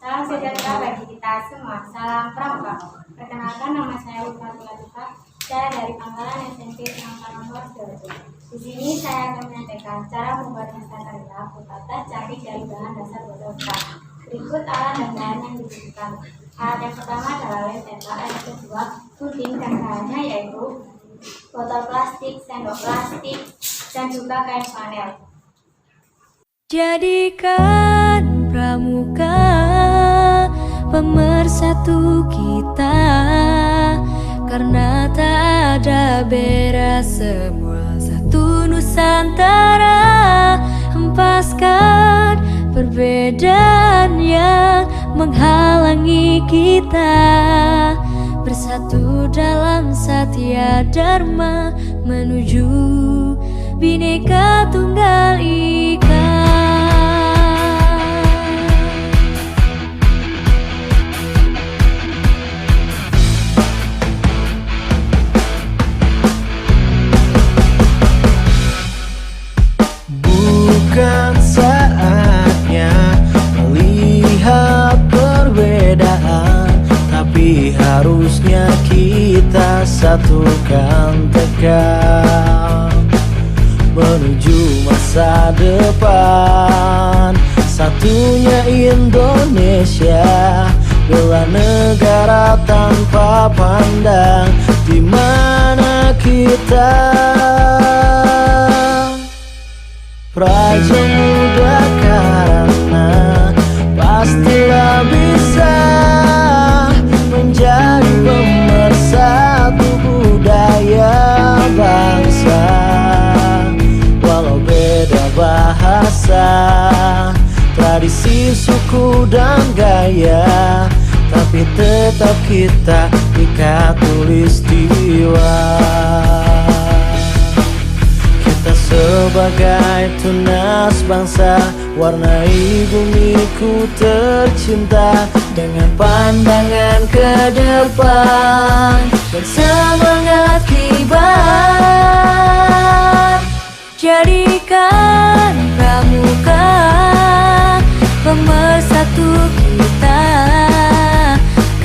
Salam sejahtera bagi kita semua. Salam Pramuka. Perkenalkan, nama saya Ulfa Latifah. Saya dari Pangkalan SMP Penangkaran Nomor Sidoarjo. Di sini saya akan menyampaikan cara membuat naskah karya putata cantik dari bahan dasar botol plastik. Berikut alat dan bahan yang dibutuhkan. Alat yang pertama adalah lem pensil, yang kedua gunting dan bahannya yaitu botol plastik, sendok plastik, dan juga kain flanel. Jadikan pramuka pemersatu kita, karena tak ada beda, semua satu Nusantara. Hempaskan perbedaan yang menghalangi kita, bersatu dalam satya dharma menuju Bhinneka Tunggal Ika. Bukan saatnya melihat perbedaan, tapi harusnya kita satukan tekad menuju masa depan. Satunya Indonesia, bela negara tanpa pandang di mana kita. Praja Muda karena pastilah bisa menjadi pemersatu budaya bangsa. Walau beda bahasa, tradisi, suku, dan gaya, tapi tetap kita ikat tulistiwa. Sebagai tunas bangsa, warnai bumiku tercinta dengan pandangan ke depan dan semangat kibar. Jadikan pramuka pemersatu kita,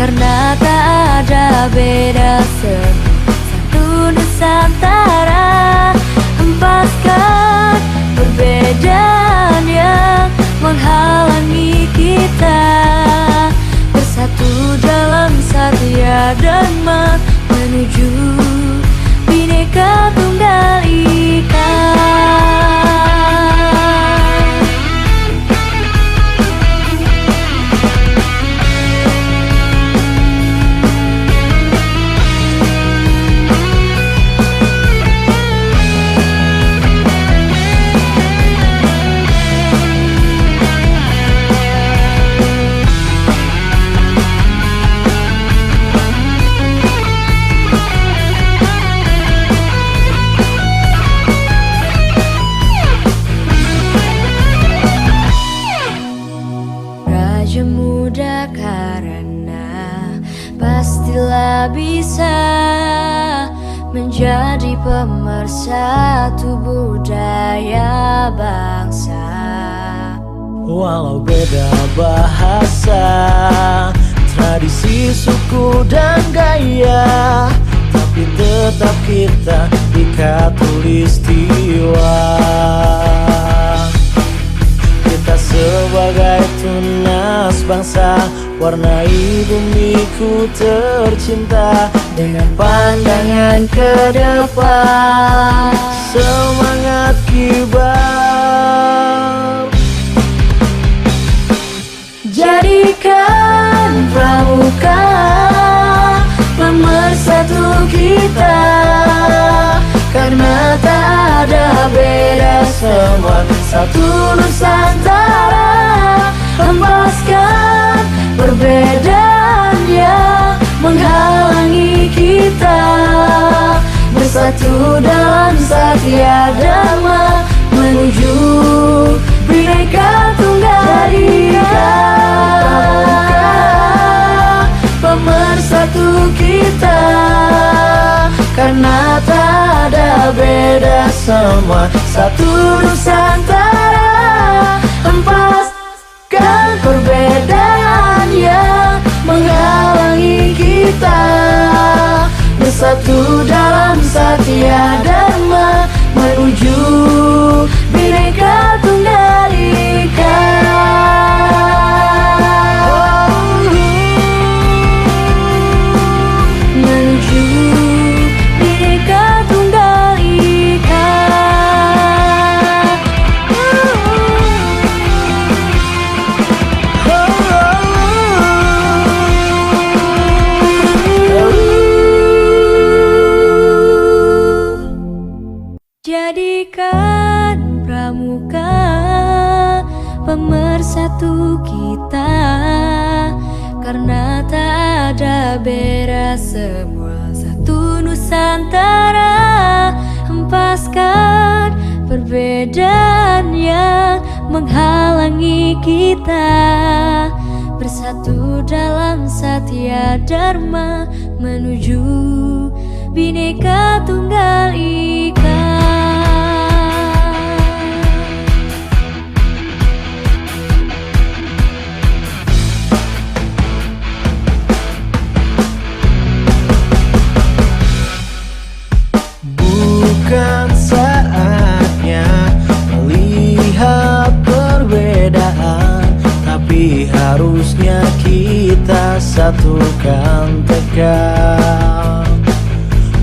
karena tak ada beda, satu Nusantara. Hempaskan perbedaan yang menghalangi kita, bersatu dalam satya dharma menuju Bhinneka Tunggal Ika. Muda karena pastilah bisa menjadi pemersatu budaya bangsa. Walau beda bahasa, tradisi, suku, dan gaya, tapi tetap kita ikat tulistiwa. Kita sebagai tunas bangsa, warnai bumiku tercinta dengan pandangan ke depan, semangat kibar. Jadikan pramuka pemersatu kita, karena tak ada beda, semua satu Nusantara. Hempaskan perbedaan yang menghalangi kita, bersatu dalam satya dharma menuju Bhinneka Tunggal Ika. Pemersatu kita, karena tak ada beda, semua satu Nusantara. Hempaskan perbedaan pemersatu kita, karena tak ada beda, semua satu Nusantara. Hempaskan perbedaan yang menghalangi kita, bersatu dalam Satya Dharma menuju Bhinneka Tunggal Ika. Bukan saatnya melihat perbedaan, tapi harusnya kita satukan tekad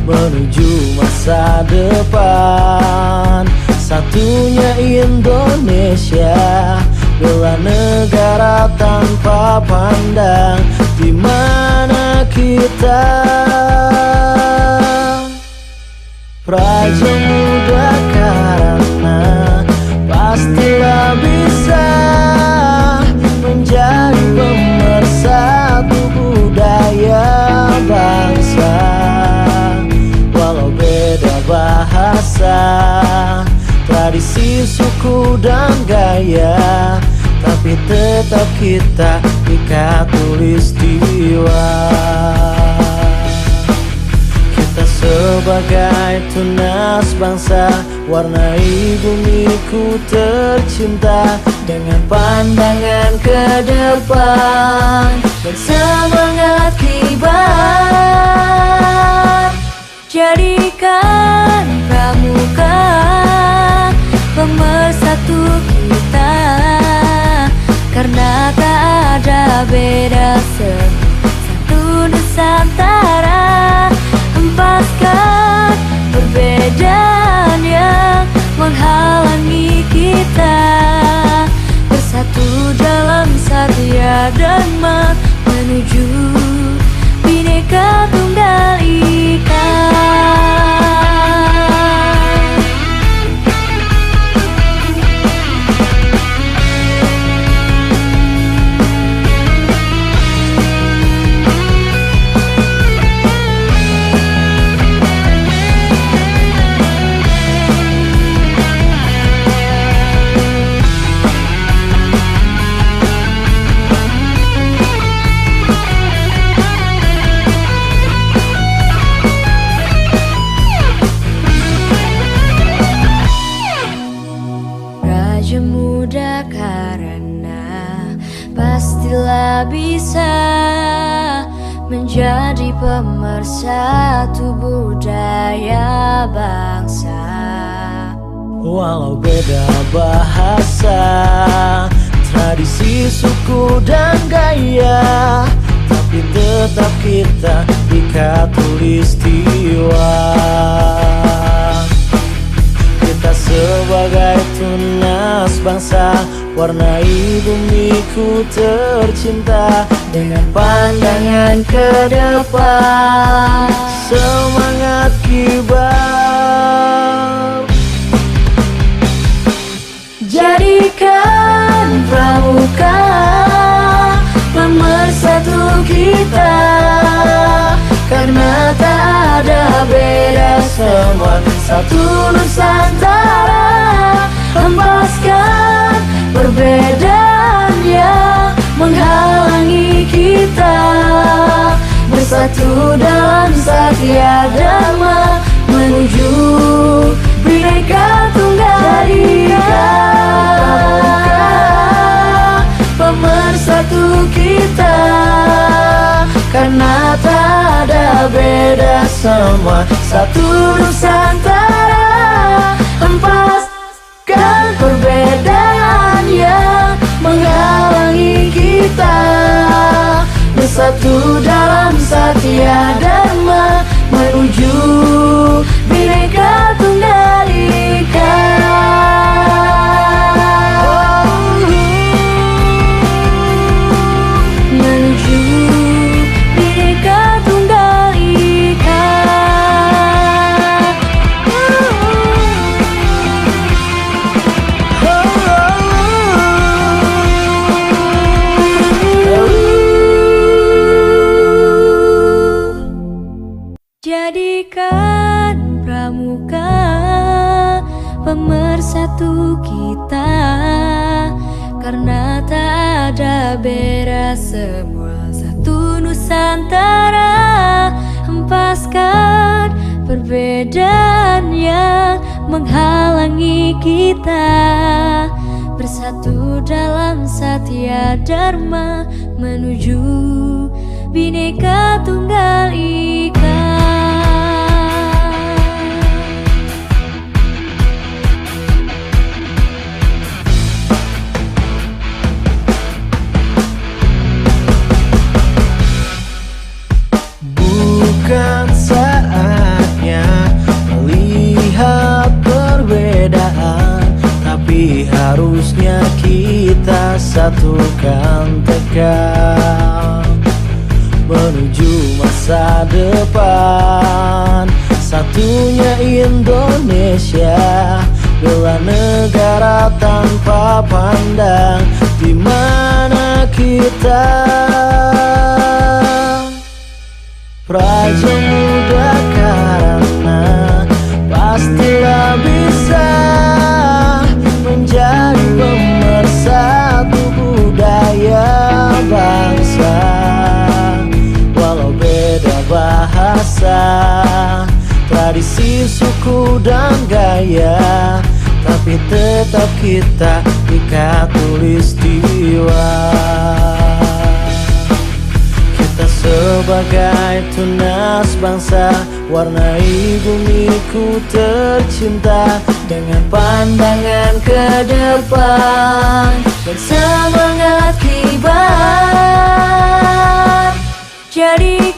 menuju masa depan. Satunya Indonesia, bela negara tanpa pandang di mana kita. Praja Muda karena pastilah bisa menjadi pemersatu budaya bangsa. Walau beda bahasa, tradisi, suku, dan gaya, tapi tetap kita Ika Tulistiwa. Kita sebagai tunas bangsa, warnai bumiku tercinta dengan pandangan ke depan dan semangat kibar. Jadikan pramuka pemersatu kita, karena tak ada beda, satu Nusantara. Hempaskan perbedaan yang menghalangi kita, bersatu dalam Satya Dharma menuju Bhinneka Tunggal Ika. Muda karena pastilah bisa menjadi pemersatu budaya bangsa. Walau beda bahasa, tradisi, suku, dan gaya, tapi tetap kita Ika Tulistiwa. Kita sebagai tunas bangsa, warnai bumiku tercinta dengan pandangan ke depan, semangat kibar. Jadikan pramuka pemersatu kita, karena tak ada beda, semua satu Nusantara. Hempaskan perbedaan yang menghalangi kita, bersatu dalam Satya Dharma menuju Bhinneka Tunggal Ika. Pemersatu kita, karena tak ada beda, semua satu Nusantara. Hempaskan perbedaan yang menghalangi kita, bersatu dalam Satya Dharma menuju Bhinneka Tunggal Ika. Menuju Bhinneka Tunggal Ika. satu kita, karena tak ada beda, semua satu Nusantara. Hempaskan perbedaan yang menghalangi kita, bersatu dalam Satya Dharma menuju Bhinneka Tunggal Ika. Bukan saatnya melihat perbedaan, tapi harusnya kita satukan tekad menuju masa depan. Satunya Indonesia, bela negara tanpa pandang di mana kita. Praja muda karena pastilah bisa menjadi pemersatu budaya bangsa. Walau beda bahasa, tradisi, suku, dan gaya, tapi tetap kita ikat tulistiwa. Kita sebagai tunas bangsa, warnai bumiku tercinta dengan pandangan ke depan dan semangat kibar. Jadi